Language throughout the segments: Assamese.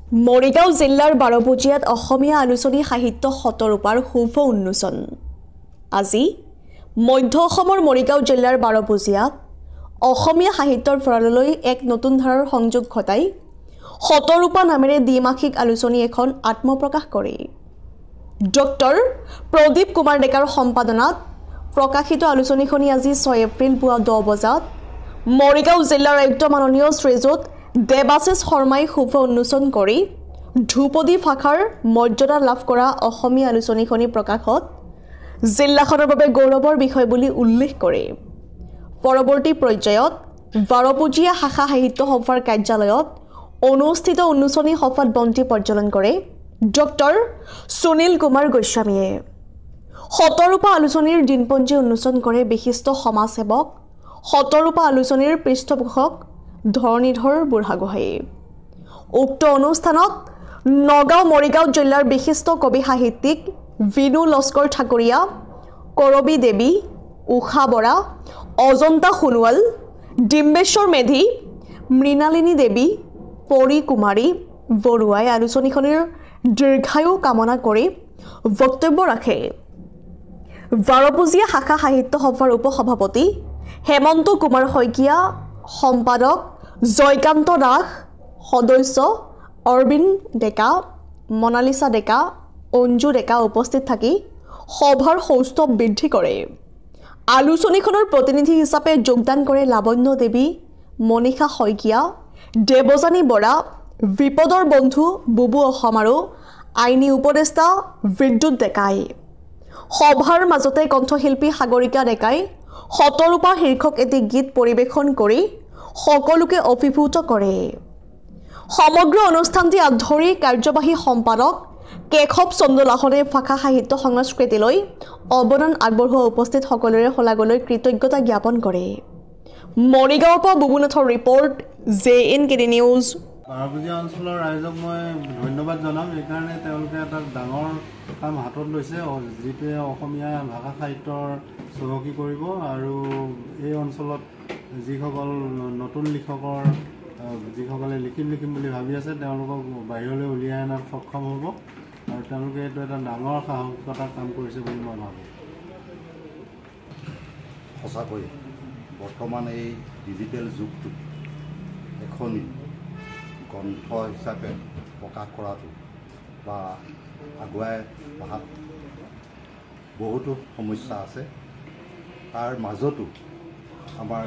মৰিগাঁও জিলাৰ বাৰপূজীয়াত অসমীয়া আলোচনী সাহিত্য শতৰূপাৰ শুভ উন্মোচন। আজি মধ্য অসমৰ মৰিগাঁও জিলাৰ বাৰপূজীয়াত অসমীয়া সাহিত্যৰ ভঁৰাললৈ এক নতুন ধাৰাৰ সংযোগ ঘটাই শতৰূপা নামেৰে দ্বিমাসিক আলোচনী এখন আত্মপ্ৰকাশ কৰে। ডক্টৰ প্ৰদীপ কুমাৰ ডেকাৰ সম্পাদনাত প্ৰকাশিত আলোচনীখনি আজি 6 এপ্ৰিল পুৱা 10 বজাত মৰিগাঁও জিলাৰ আয়ুক্ত মাননীয় শ্ৰীযুত দেৱাশিষ শৰ্মাই শুভ উন্মোচন কৰি ধ্ৰুপদী ভাষাৰ মৰ্যাদা লাভ কৰা অসমীয়া আলোচনীখনি প্ৰকাশত জিলাখনৰ বাবে গৌৰৱৰ বিষয় বুলি উল্লেখ কৰে। পৰৱৰ্তী পৰ্যায়ত বাৰপূজীয়া শাখা সাহিত্য সভাৰ কাৰ্যালয়ত অনুষ্ঠিত উন্মোচনী সভাত বন্তি প্ৰজ্বলন কৰে ডক্টৰ সুনীল কুমাৰ গোস্বামীয়ে। শতৰূপা আলোচনীৰ দিনপঞ্জী উন্মোচন কৰে বিশিষ্ট সমাজসেৱক শতৰূপা আলোচনীৰ পৃষ্ঠপোষক ধৰণীধৰ বুঢ়াগোহাঁয়ে। উক্ত অনুষ্ঠানত নগাঁও মৰিগাঁও জিলাৰ বিশিষ্ট কবি সাহিত্যিক বিনু লস্কৰ ঠাকুৰীয়া, কৰবী দেৱী, উষা বৰা, অজন্তা সোণোৱাল, ডিম্বেশ্বৰ মেধি, মৃণালিনী দেৱী, পৰী কুমাৰী বৰুৱাই আলোচনীখনিৰ দীৰ্ঘায়ু কামনা কৰি বক্তব্য ৰাখে। বাৰপূজীয়া শাখা সাহিত্য সভাৰ উপসভাপতি হেমন্ত কুমাৰ শইকীয়া, সম্পাদক জয়কান্ত দাস, সদস্য অৰবিন্দ ডেকা, মনালিছা ডেকা, অঞ্জু ডেকা উপস্থিত থাকি সভাৰ সৌষ্ঠৱ বৃদ্ধি কৰে। আলোচনীখনৰ প্ৰতিনিধি হিচাপে যোগদান কৰে লাৱণ্য দেৱী, মনীষা শইকীয়া, দেৱযানী বৰা, বিপদৰ বন্ধু বুবু অসম আৰু আইনী উপদেষ্টা বিদ্যুৎ ডেকাই। সভাৰ মাজতে কণ্ঠশিল্পী সাগৰিকা ডেকাই শতৰূপা শীৰ্ষক এটি গীত পৰিৱেশন কৰি সকলোকে অভিভূত কৰে। সমগ্ৰ অনুষ্ঠানটি আধৰি কাৰ্যবাহী সম্পাদক কেশৱ চন্দ্ৰ লাহনে ভাষা সাহিত্য সংস্কৃতিলৈ অৱদান আগবঢ়োৱা উপস্থিত সকলোৰে শলাগলৈ কৃতজ্ঞতা জ্ঞাপন কৰে। মৰিগাঁৱৰ পৰা বুবুনাথৰ ৰিপৰ্ট, JNKD নিউজ। বাৰপূজীয়া অঞ্চলৰ ৰাইজক মই ধন্যবাদ জনাম। এইকাৰণে তেওঁলোকে এটা ডাঙৰ কাম হাতত লৈছে, যিটোৱে অসমীয়া ভাষা সাহিত্যৰ চহকী কৰিব আৰু এই অঞ্চলত যিসকল নতুন লিখকৰ যিসকলে লিখিম বুলি ভাবি আছে তেওঁলোকক বাহিৰলৈ উলিয়াই অনাত সক্ষম হ'ব আৰু তেওঁলোকে এইটো এটা ডাঙৰ সাহসিকতাৰ কাম কৰিছে বুলি মই ভাবোঁ। সঁচাকৈ বৰ্তমান এই ডিজিটেল যুগটোত এখনি গ্ৰন্থ হিচাপে প্ৰকাশ কৰাটো বা আগুৱাই অহাত বহুতো সমস্যা আছে। তাৰ মাজতো আমাৰ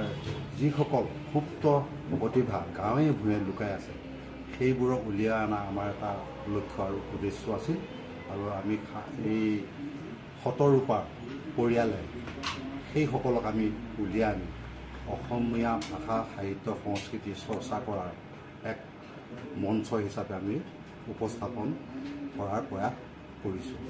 যিসকল সুপ্ত প্ৰতিভা গাঁৱে ভূঞে লুকাই আছে সেইবোৰক উলিয়াই অনা আমাৰ এটা লক্ষ্য আৰু উদ্দেশ্য আছিল আৰু আমি এই শতৰূপা পৰিয়ালে সেইসকলক আমি উলিয়াই আনি অসমীয়া ভাষা সাহিত্য সংস্কৃতি চৰ্চা কৰাৰ এক মঞ্চ হিচাপে আমি উপস্থাপন কৰাৰ প্ৰয়াস কৰিছোঁ।